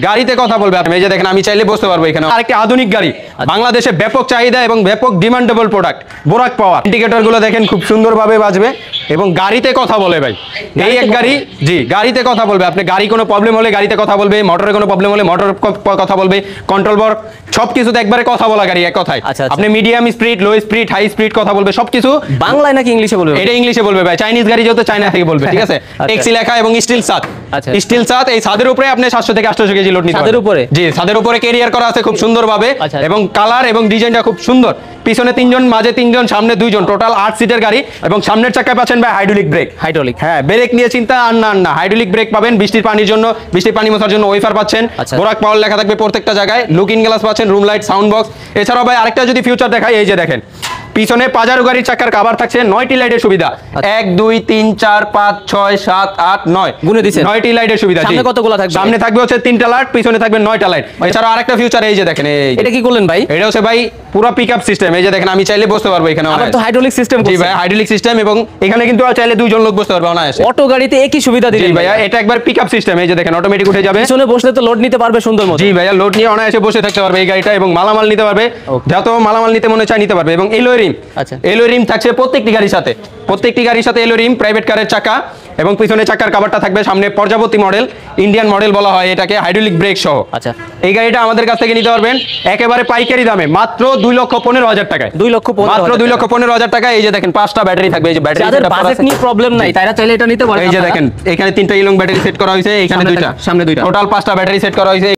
গাড়িতে কথা বলবে আপনি, এই যে দেখেন আমি চাইলে বসতে পারবো এখানে। আরেকটি আধুনিক গাড়ি, বাংলাদেশে ব্যাপক চাহিদা এবং ব্যাপক ডিমান্ডেবল প্রোডাক্ট, বোরাক পাওয়ার। ইন্ডিকেটর গুলো দেখেন খুব সুন্দরভাবে বাজবে এবং গাড়িতে কথা বলে ভাই। এই এক গাড়ি, জি গাড়িতে কথা বলবে। আপনি গাড়ি কোনো প্রবলেম হলে গাড়িতে কথা বলবে, মোটরে কোনো প্রবলেম হলে মোটর কথা বলবে, কন্ট্রোল বক্স সবকিছুতে একবারে কথা বলা গাড়ি এক কথায়। আপনি medium speed, low speed, high speed কথা বলবে সবকিছু। বাংলায় নাকি ইংলিশে বলবে? এটা ইংলিশে বলবে ভাই, চাইনিজ গাড়ি যেহেতু চায়না থেকে বলবে, ঠিক আছে। ট্যাক্সি লেখা এবং স্টিল ছাদ, স্টিল ছাদ। এই ছাদের উপরে আপনি 700 থেকে 800 কেজি লোড নিতে পারবেন। ছাদের উপরে? জি, ছাদের উপরে ক্যারিয়ার করা আছে খুব সুন্দরভাবে এবং কালার এবং ডিজাইনটা খুব সুন্দর। পিছনে 3 জন, মাঝে 3 জন, সামনে 2 জন, টোটাল 8 সিটের গাড়ি। এবং সামনের চাকায় পাচ্ছেন ভাই হাইড্রোলিক ব্রেক। হাইড্রোলিক, হ্যাঁ, ব্রেক নিয়ে চিন্তা আর না, হাইড্রোলিক ব্রেক পাবেন। বৃষ্টির পানির জন্য, বৃষ্টির পানি মোছার জন্য ওয়েফার পাচ্ছেন। বোরাক পাওয়ার লেখা থাকবে প্রত্যেকটা জায়গায়। লুকিং গ্লাস পাচ্ছেন, রুম লাইট, সাউন্ড বক্স। এছাড়াও ভাই আরেকটা যদি ফিউচার দেখাই, এই যে দেখেন পিছনে পাজারো গাড়ির চাকার কভার থাকছে 9টি লাইটের সুবিধা। 1 2 3 4 5 6 7 8 9 গুনে দিয়েছেন 9টি লাইটের সুবিধা। সামনে কতগুলো থাকবে? সামনে থাকবে হচ্ছে 3টা লাইট, পিছনে থাকবে 9টা লাইট। এছাড়াও আরেকটা ফিউচার, এই যে দেখেন, এটা কি করলেন ভাই? এটা হচ্ছে ভাই পুরো পিকআপ সিস্টেম। এই যে দেখেন আমি চাইলে বসতে পারবো এখানে। আবার তো হাইড্রোলিক সিস্টেম জি ভাই, হাইড্রোলিক সিস্টেম। এবং এখানে কিন্তু চাইলে 2 জন লোক বসতে পারবে অনায়াসে। অটো গাড়িতে একই সুবিধা দিলেন জি ভাইয়া, এটা একবার পিকআপ সিস্টেম। এই যে দেখেন অটোমেটিক উঠে যাবে। পিছনে বসলে তো লোড নিতে পারবে সুন্দর মতো। জি ভাইয়া, লোড নিয়ে অনায়াসে বসে থাকতে পারবে এই গাড়িটা এবং মালামাল নিতে পারবে। যত মালামাল নিতে মনে চায় নিতে পারবে। এবং এলওই রিম, এলওই রিম থাকছে প্রত্যেকটি গাড়ির সাথে। প্রত্যেকটি গাড়ির সাথে এলওই রিম, প্রাইভেট কারের চাকা এবং পিছনে চাকার কভারটা থাকবে। সামনে পর্যাবর্তী মডেল, ইন্ডিয়ান মডেল বলা হয় এটাকে, হাইড্রোলিক ব্রেক সহ। আচ্ছা, এই গাড়িটা আমাদের কাছ থেকে নিতে পারবেন একেবারে পাইকারি দামে মাত্র 2,15,000 টাকায়। 2,15,000 মাত্র 2,15,000 টাকা। এই যে দেখেন 5টা ব্যাটারি থাকবে। এই যে ব্যাটারি, যাদের বাজেট নিয়ে প্রবলেম নাই তারা চাইলে এটা নিতে পারে। এই যে দেখেন এখানে 3টা ইলং ব্যাটারি সেট করা হয়েছে, এখানে 2টা, সামনে 2টা, টোটাল 5টা ব্যাটারি সেট করা হয়েছে।